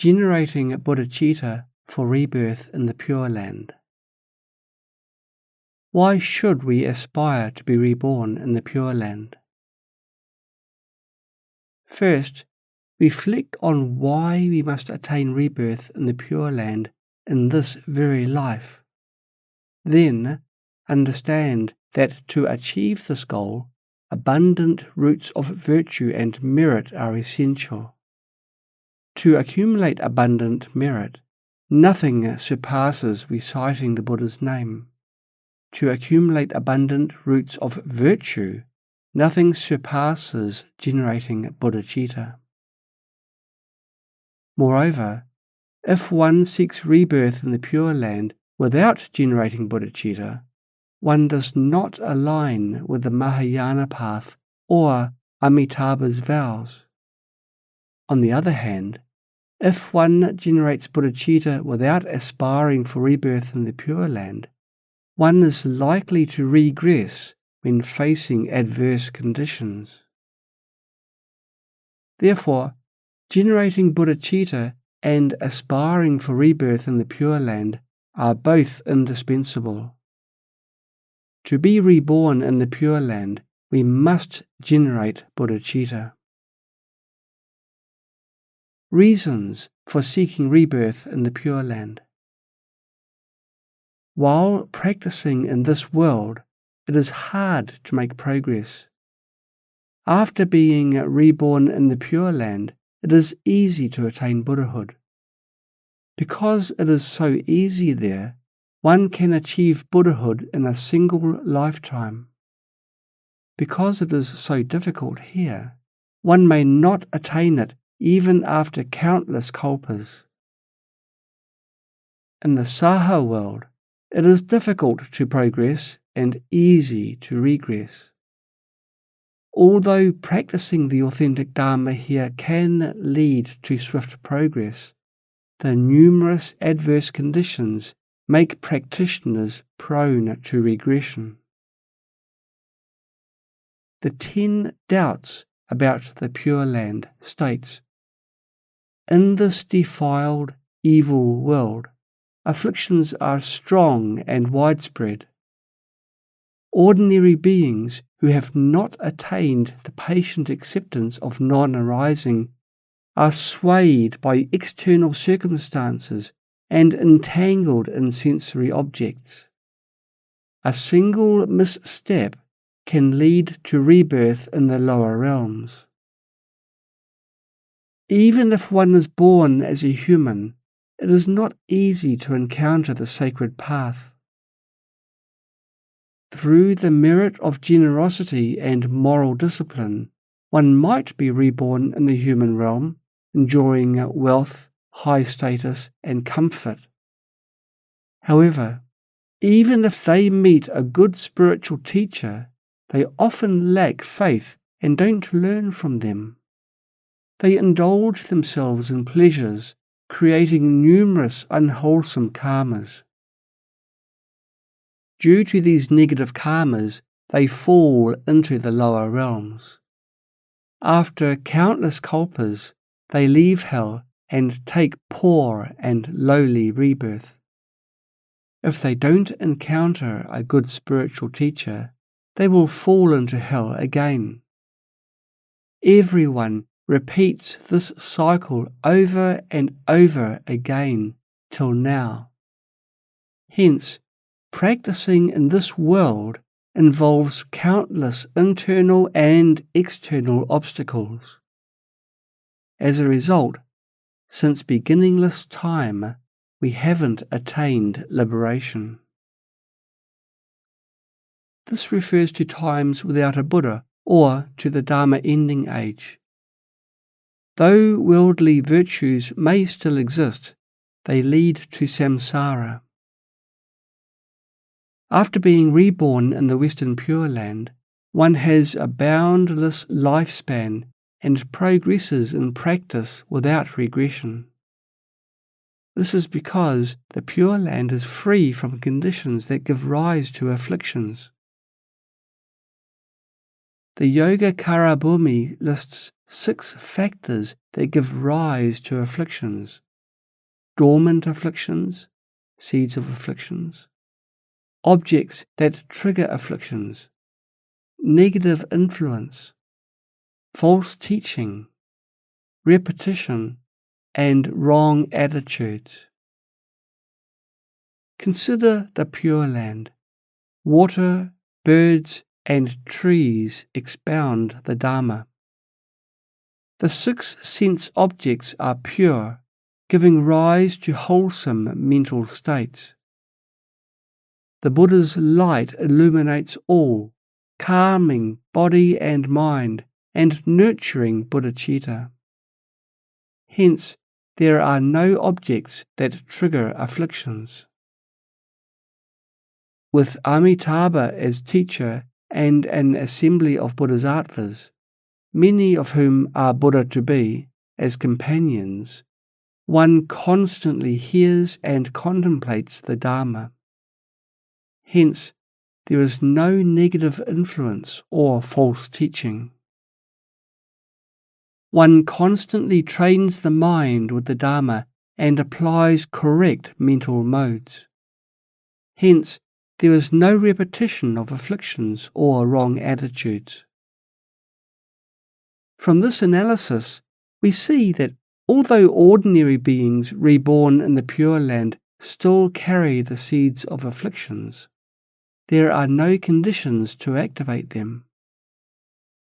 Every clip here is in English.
generating Bodhicitta for rebirth in the Pure Land. Why should we aspire to be reborn in the Pure Land? First, reflect on why we must attain rebirth in the Pure Land in this very life. Then, understand that to achieve this goal, abundant roots of virtue and merit are essential. To accumulate abundant merit, nothing surpasses reciting the Buddha's name. To accumulate abundant roots of virtue, nothing surpasses generating Bodhicitta. Moreover, if one seeks rebirth in the Pure Land without generating Bodhicitta, one does not align with the Mahayana path or Amitabha's vows. On the other hand, if one generates Bodhicitta without aspiring for rebirth in the Pure Land, one is likely to regress when facing adverse conditions. Therefore, generating Bodhicitta and aspiring for rebirth in the Pure Land are both indispensable. To be reborn in the Pure Land, we must generate Bodhicitta. Reasons for seeking rebirth in the Pure Land. While practicing in this world, it is hard to make progress. After being reborn in the Pure Land, it is easy to attain Buddhahood. Because it is so easy there, one can achieve Buddhahood in a single lifetime. Because it is so difficult here, one may not attain it even after countless kalpas. In the Saha world, it is difficult to progress and easy to regress. Although practicing the authentic Dharma here can lead to swift progress, the numerous adverse conditions make practitioners prone to regression. The 10 doubts about the Pure Land states, "In this defiled, evil world, afflictions are strong and widespread. Ordinary beings who have not attained the patient acceptance of non-arising are swayed by external circumstances and entangled in sensory objects. A single misstep can lead to rebirth in the lower realms. Even if one is born as a human, it is not easy to encounter the sacred path. Through the merit of generosity and moral discipline, one might be reborn in the human realm, enjoying wealth, high status, and comfort. However, even if they meet a good spiritual teacher, they often lack faith and don't learn from them. They indulge themselves in pleasures, creating numerous unwholesome karmas. Due to these negative karmas, they fall into the lower realms. After countless kalpas, they leave hell and take poor and lowly rebirth. If they don't encounter a good spiritual teacher, they will fall into hell again. Everyone repeats this cycle over and over again till now. Hence, practicing in this world involves countless internal and external obstacles. As a result, since beginningless time, we haven't attained liberation. This refers to times without a Buddha or to the Dharma ending age. Though worldly virtues may still exist, they lead to samsara. After being reborn in the Western Pure Land, one has a boundless lifespan and progresses in practice without regression. This is because the Pure Land is free from conditions that give rise to afflictions. The Yogacara Bhumi lists 6 factors that give rise to afflictions, dormant afflictions, seeds of afflictions, objects that trigger afflictions, negative influence, false teaching, repetition, and wrong attitudes. Consider the Pure Land. Water, birds, and trees expound the Dharma. The 6 sense objects are pure, giving rise to wholesome mental states. The Buddha's light illuminates all, calming body and mind, and nurturing Bodhicitta. Hence, there are no objects that trigger afflictions. With Amitabha as teacher and an assembly of Bodhisattvas, many of whom are Buddha to be, as companions, one constantly hears and contemplates the Dharma. Hence, there is no negative influence or false teaching. One constantly trains the mind with the Dharma and applies correct mental modes. Hence, there is no repetition of afflictions or wrong attitudes. From this analysis, we see that although ordinary beings reborn in the Pure Land still carry the seeds of afflictions, there are no conditions to activate them.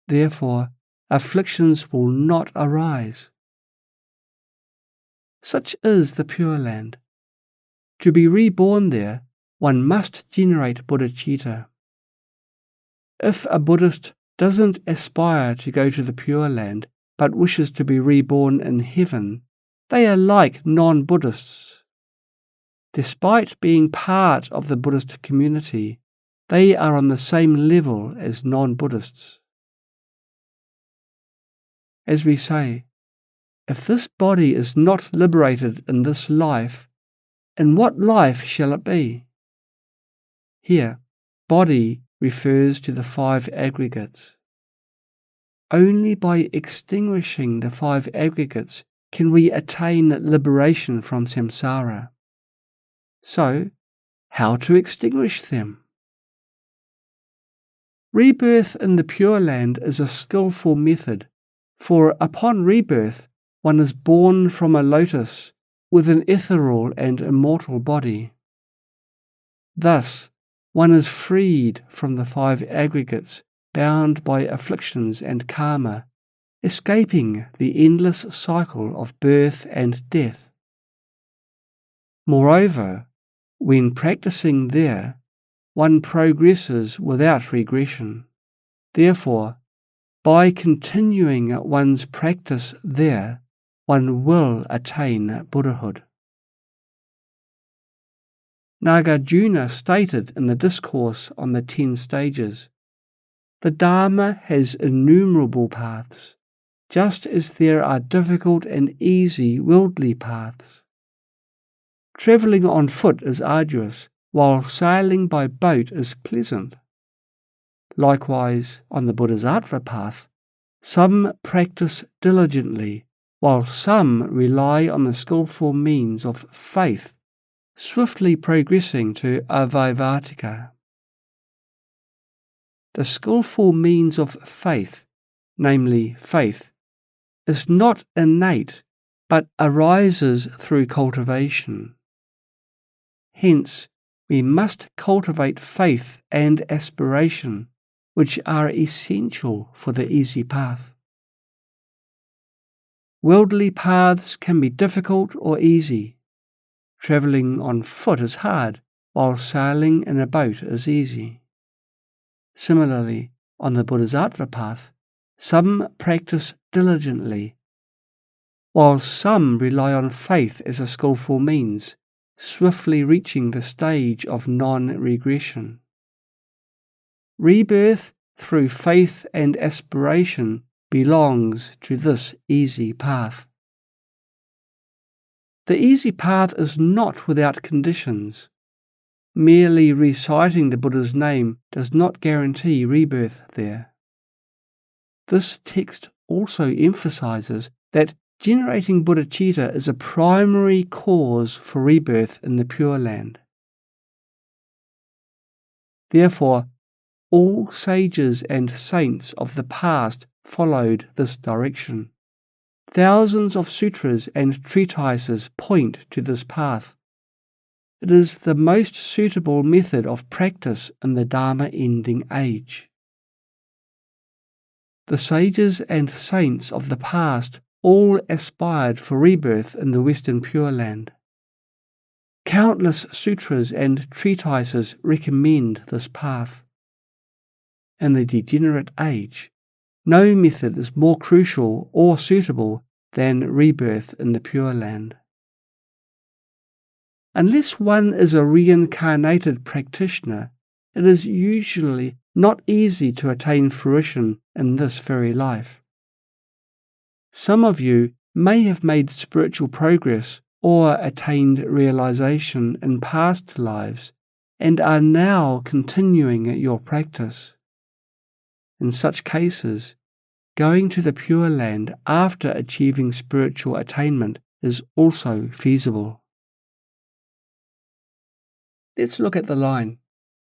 Therefore, afflictions will not arise. Such is the Pure Land. To be reborn there, one must generate Bodhicitta. If a Buddhist doesn't aspire to go to the Pure Land but wishes to be reborn in heaven, they are like non-Buddhists. Despite being part of the Buddhist community, they are on the same level as non-Buddhists. As we say, if this body is not liberated in this life, in what life shall it be? Here, body refers to the 5 aggregates. Only by extinguishing the 5 aggregates can we attain liberation from samsara. So, how to extinguish them? Rebirth in the Pure Land is a skillful method, for upon rebirth one is born from a lotus with an ethereal and immortal body. Thus, one is freed from the 5 aggregates bound by afflictions and karma, escaping the endless cycle of birth and death. Moreover, when practicing there, one progresses without regression. Therefore, by continuing one's practice there, one will attain Buddhahood. Nagarjuna stated in the Discourse on the 10 Stages, "The Dharma has innumerable paths, just as there are difficult and easy worldly paths. Travelling on foot is arduous, while sailing by boat is pleasant. Likewise, on the Bodhisattva path, some practice diligently, while some rely on the skillful means of faith, swiftly progressing to avaivartika." The skillful means of faith, namely faith, is not innate but arises through cultivation. Hence, we must cultivate faith and aspiration, which are essential for the easy path. Worldly paths can be difficult or easy. Travelling on foot is hard, while sailing in a boat is easy. Similarly, on the Bodhisattva path, some practice diligently, while some rely on faith as a skillful means, swiftly reaching the stage of non-regression. Rebirth through faith and aspiration belongs to this easy path. The easy path is not without conditions. Merely reciting the Buddha's name does not guarantee rebirth there. This text also emphasizes that generating bodhicitta is a primary cause for rebirth in the Pure Land. Therefore, all sages and saints of the past followed this direction. Thousands of sutras and treatises point to this path. It is the most suitable method of practice in the Dharma-ending age. The sages and saints of the past all aspired for rebirth in the Western Pure Land. Countless sutras and treatises recommend this path. In the degenerate age, no method is more crucial or suitable than rebirth in the Pure Land. Unless one is a reincarnated practitioner, it is usually not easy to attain fruition in this very life. Some of you may have made spiritual progress or attained realization in past lives and are now continuing your practice. In such cases, going to the Pure Land after achieving spiritual attainment is also feasible. Let's look at the line.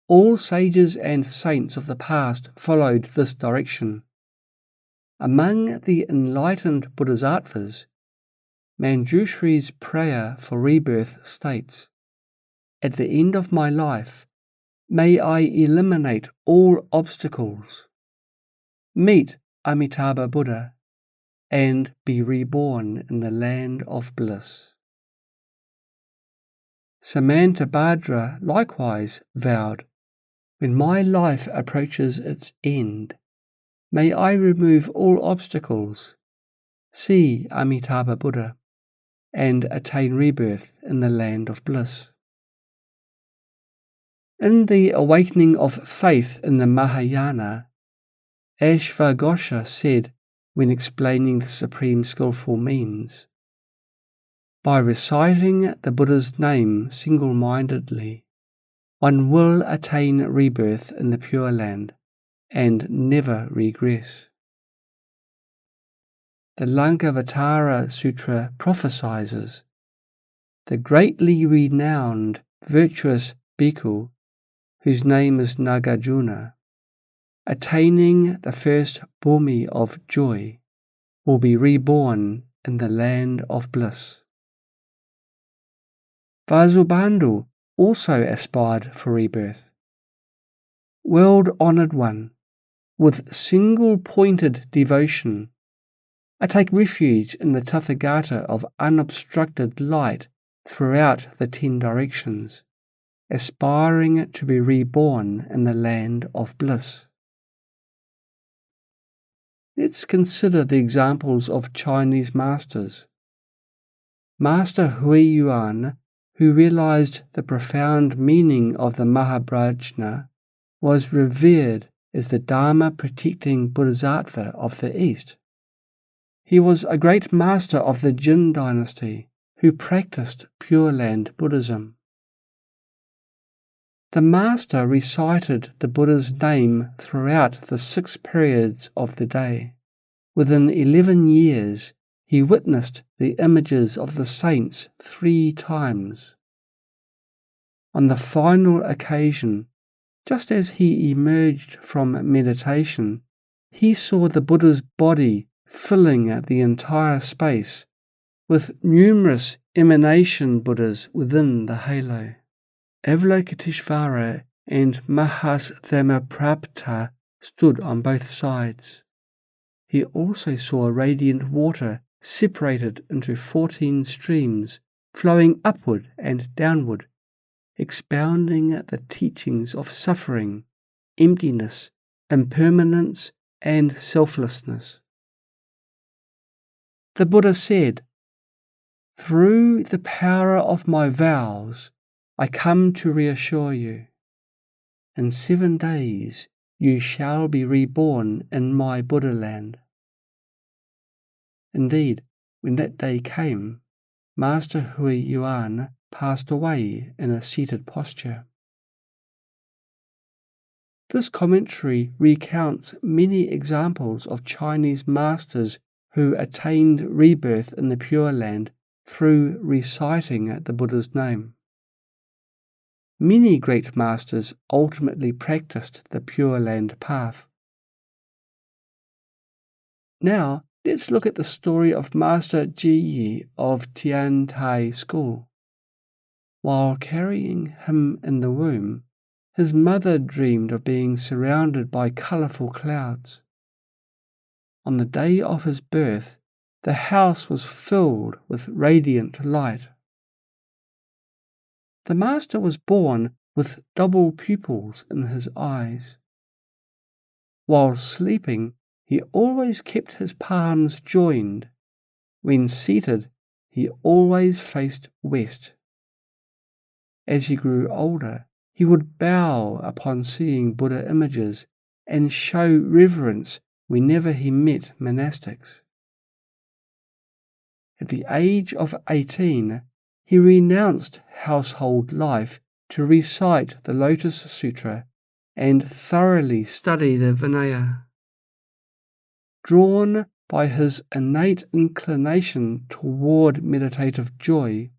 All sages and saints of the past followed this direction. Among the enlightened Bodhisattvas, Manjushri's prayer for rebirth states, "At the end of my life, may I eliminate all obstacles, meet Amitabha Buddha, and be reborn in the land of bliss." Samantabhadra likewise vowed, "When my life approaches its end, may I remove all obstacles, see Amitabha Buddha, and attain rebirth in the land of bliss." In the awakening of faith in the Mahayana, Ashvaghosha said, when explaining the supreme skillful means, "By reciting the Buddha's name single-mindedly, one will attain rebirth in the Pure Land and never regress." The Lankavatara Sutra prophesies, "The greatly renowned virtuous bhikkhu, whose name is Nagarjuna, attaining the first bhumi of joy, will be reborn in the land of bliss." Vasubandhu also aspired for rebirth. "World-honoured one, with single-pointed devotion, I take refuge in the Tathagata of unobstructed light throughout the 10 directions, aspiring to be reborn in the land of bliss." Let's consider the examples of Chinese masters. Master Hui Yuan, who realized the profound meaning of the Mahaprajna, was revered as the Dharma-protecting Bodhisattva of the East. He was a great master of the Jin dynasty who practiced Pure Land Buddhism. The master recited the Buddha's name throughout the 6 periods of the day. Within 11 years, he witnessed the images of the saints 3 times. On the final occasion, just as he emerged from meditation, he saw the Buddha's body filling the entire space, with numerous emanation Buddhas within the halo. Avalokiteshvara and Mahasthammaprapta stood on both sides. He also saw radiant water separated into 14 streams, flowing upward and downward, expounding the teachings of suffering, emptiness, impermanence, and selflessness. The Buddha said, "Through the power of my vows, I come to reassure you. In 7 days you shall be reborn in my Buddha land." Indeed, when that day came, Master Hui Yuan passed away in a seated posture. This commentary recounts many examples of Chinese masters who attained rebirth in the Pure Land through reciting the Buddha's name. Many great masters ultimately practiced the Pure Land path. Now, let's look at the story of Master Ji of Tian Tai School. While carrying him in the womb, his mother dreamed of being surrounded by colourful clouds. On the day of his birth, the house was filled with radiant light. The master was born with double pupils in his eyes. While sleeping, he always kept his palms joined. When seated, he always faced west. As he grew older, he would bow upon seeing Buddha images and show reverence whenever he met monastics. At the age of 18, he renounced household life to recite the Lotus Sutra and thoroughly study the Vinaya. Drawn by his innate inclination toward meditative joy,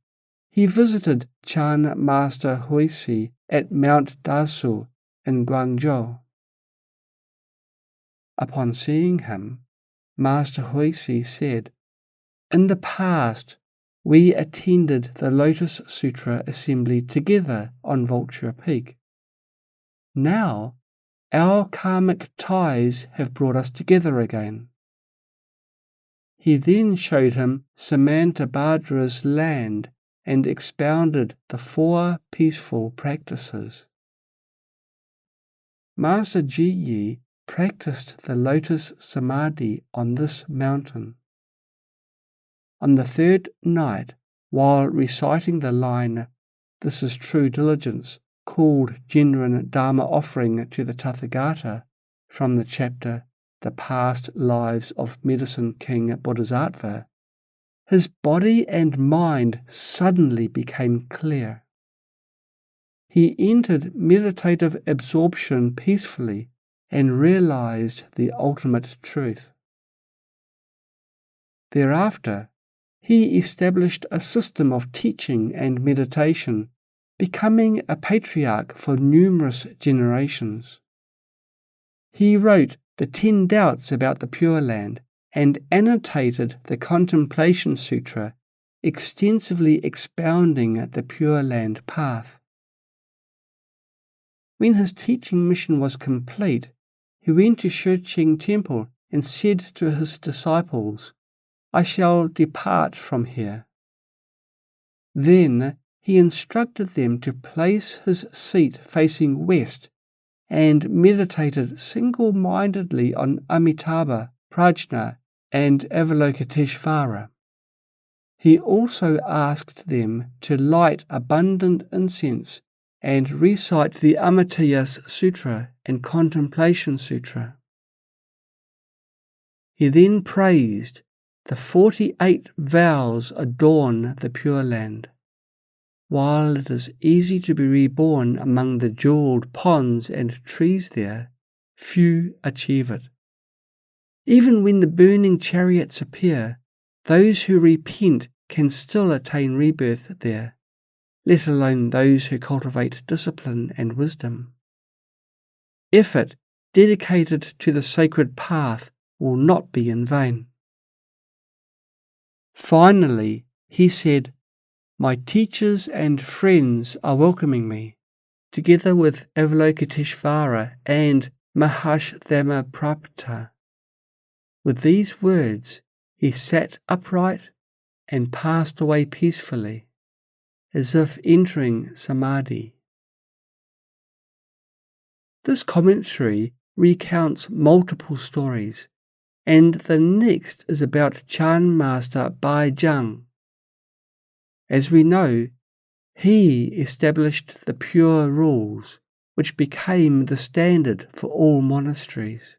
he visited Chan Master Huisi at Mount Dasu in Guangzhou. Upon seeing him, Master Huisi said, "In the past, we attended the Lotus Sutra assembly together on Vulture Peak. Now, our karmic ties have brought us together again." He then showed him Samantabhadra's land and expounded the 4 peaceful practices. Master Ji practiced the Lotus Samadhi on this mountain. On the 3rd night, while reciting the line, "This is true diligence," called genuine Dharma offering to the Tathagata from the chapter The Past Lives of Medicine King Bodhisattva, his body and mind suddenly became clear. He entered meditative absorption peacefully and realized the ultimate truth. Thereafter, he established a system of teaching and meditation, becoming a patriarch for numerous generations. He wrote the 10 Doubts about the Pure Land and annotated the Contemplation Sutra, extensively expounding the Pure Land path. When his teaching mission was complete, he went to Shurcheng Temple and said to his disciples, "I shall depart from here." Then he instructed them to place his seat facing west and meditated single-mindedly on Amitabha, Prajna, and Avalokiteshvara. He also asked them to light abundant incense and recite the Amitaya Sutra and Contemplation Sutra. He then praised, "The 48 vows adorn the Pure Land. While it is easy to be reborn among the jeweled ponds and trees there, few achieve it. Even when the burning chariots appear, those who repent can still attain rebirth there, let alone those who cultivate discipline and wisdom. Effort dedicated to the sacred path will not be in vain." Finally, he said, "My teachers and friends are welcoming me, together with Avalokiteshvara and Mahashthammaprapta." With these words, he sat upright and passed away peacefully, as if entering Samadhi. This commentary recounts multiple stories, and the next is about Chan Master Bai Zhang. As we know, he established the pure rules, which became the standard for all monasteries.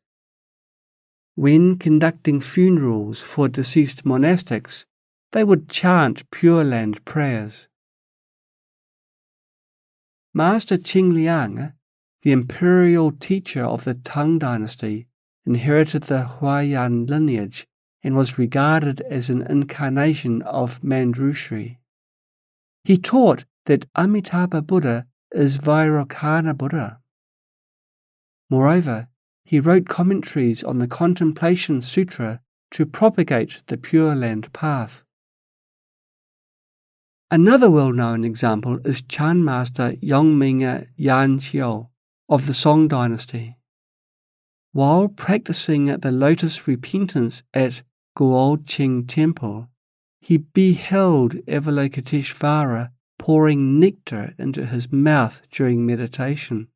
When conducting funerals for deceased monastics, they would chant Pure Land prayers. Master Qingliang, the imperial teacher of the Tang dynasty, inherited the Huayan lineage and was regarded as an incarnation of Manjushri. He taught that Amitabha Buddha is Vairocana Buddha. Moreover, he wrote commentaries on the Contemplation Sutra to propagate the Pure Land path. Another well-known example is Chan Master Yongming Yanqiao of the Song dynasty. While practicing the lotus repentance at Guoqing Temple, he beheld Avalokiteshvara pouring nectar into his mouth during meditation,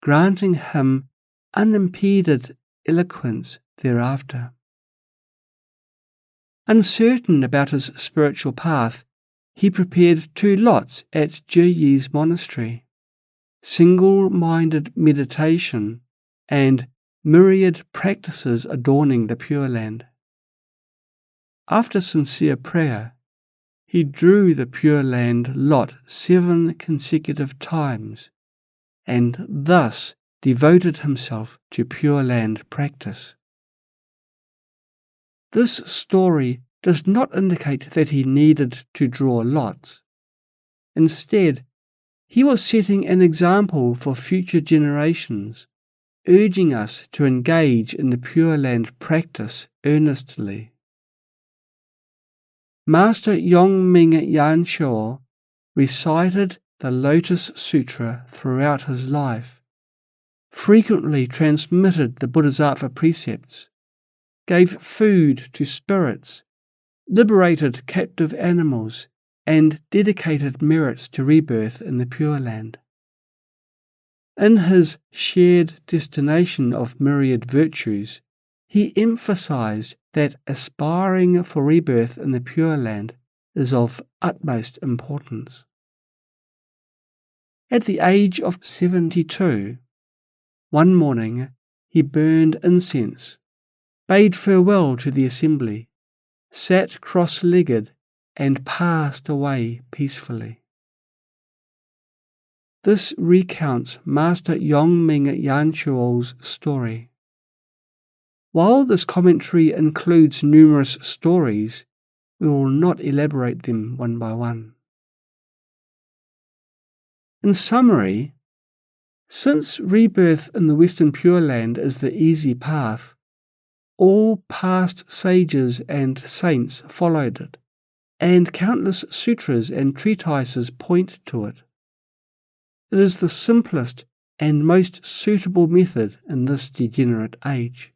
granting him unimpeded eloquence thereafter. Uncertain about his spiritual path, he prepared 2 lots at Jiyi's monastery, single-minded meditation and myriad practices adorning the Pure Land. After sincere prayer, he drew the Pure Land lot 7 consecutive times, and thus devoted himself to Pure Land practice. This story does not indicate that he needed to draw lots. Instead, he was setting an example for future generations, urging us to engage in the Pure Land practice earnestly. Master Yongming Yanqiao recited the Lotus Sutra throughout his life, frequently transmitted the Bodhisattva precepts, gave food to spirits, liberated captive animals, and dedicated merits to rebirth in the Pure Land. In his shared destination of myriad virtues, he emphasized that aspiring for rebirth in the Pure Land is of utmost importance. At the age of 72, one morning he burned incense, bade farewell to the assembly, sat cross-legged, and passed away peacefully. This recounts Master Yongming Yanqiao's story. While this commentary includes numerous stories, we will not elaborate them one by one. In summary, since rebirth in the Western Pure Land is the easy path, all past sages and saints followed it, and countless sutras and treatises point to it. It is the simplest and most suitable method in this degenerate age.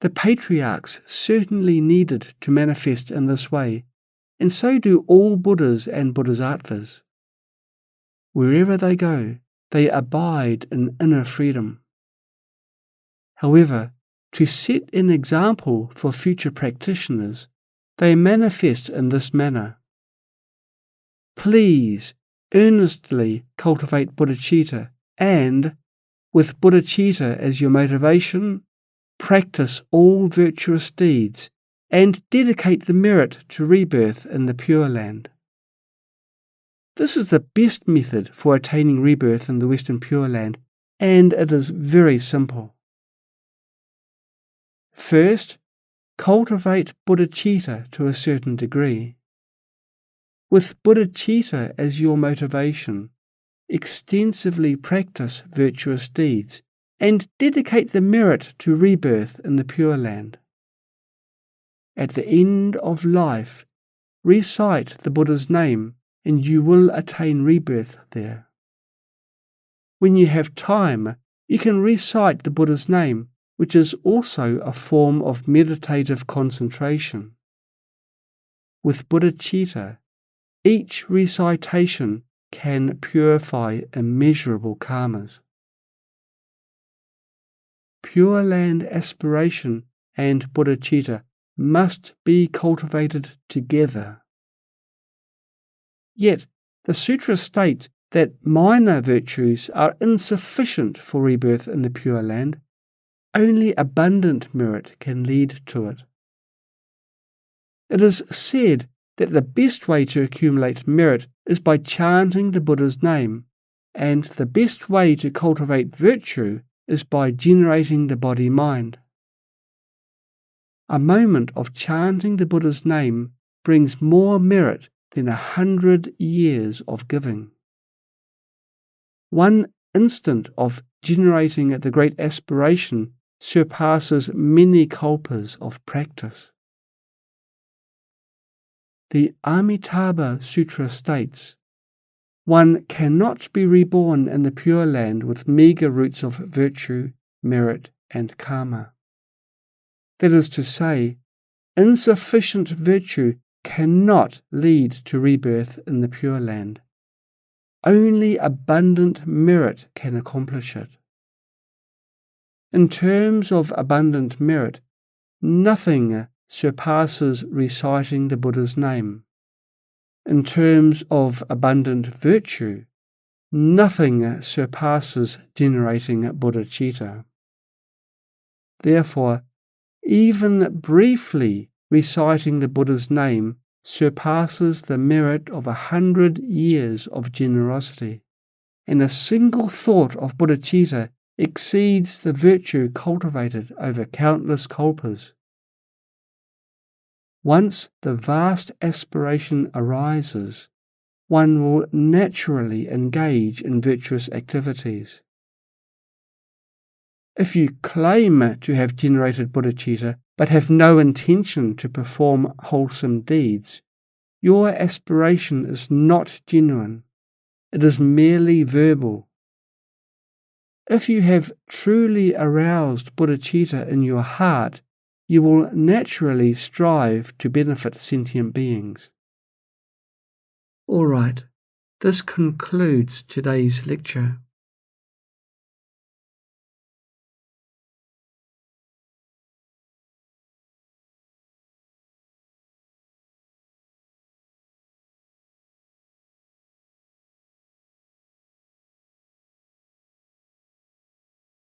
The patriarchs certainly needed to manifest in this way, and so do all Buddhas and Bodhisattvas. Wherever they go, they abide in inner freedom. However, to set an example for future practitioners, they manifest in this manner. Please earnestly cultivate Bodhicitta and, with Bodhicitta as your motivation, practice all virtuous deeds and dedicate the merit to rebirth in the Pure Land. This is the best method for attaining rebirth in the Western Pure Land, and it is very simple. First, cultivate Bodhicitta to a certain degree. With Bodhicitta as your motivation, extensively practice virtuous deeds and dedicate the merit to rebirth in the Pure Land. At the end of life, recite the Buddha's name and you will attain rebirth there. When you have time, you can recite the Buddha's name, which is also a form of meditative concentration. With Bodhicitta, each recitation can purify immeasurable karmas. Pure Land aspiration and Bodhicitta must be cultivated together. Yet, the sutra states that minor virtues are insufficient for rebirth in the Pure Land. Only abundant merit can lead to it. It is said that the best way to accumulate merit is by chanting the Buddha's name, and the best way to cultivate virtue is by generating the body-mind. a moment of chanting the Buddha's name brings more merit than 100 years of giving. One instant of generating the great aspiration surpasses many kalpas of practice. The Amitabha Sutra states, "One cannot be reborn in the Pure Land with meagre roots of virtue, merit, and karma." That is to say, insufficient virtue cannot lead to rebirth in the Pure Land. Only abundant merit can accomplish it. In terms of abundant merit, nothing surpasses reciting the Buddha's name. In terms of abundant virtue, nothing surpasses generating Bodhichitta. Therefore, even briefly reciting the Buddha's name surpasses the merit of 100 years of generosity, and a single thought of Bodhicitta exceeds the virtue cultivated over countless kalpas. Once the vast aspiration arises, one will naturally engage in virtuous activities. If you claim to have generated Bodhicitta but have no intention to perform wholesome deeds, your aspiration is not genuine. It is merely verbal. If you have truly aroused Bodhicitta in your heart, you will naturally strive to benefit sentient beings. All right, this concludes today's lecture.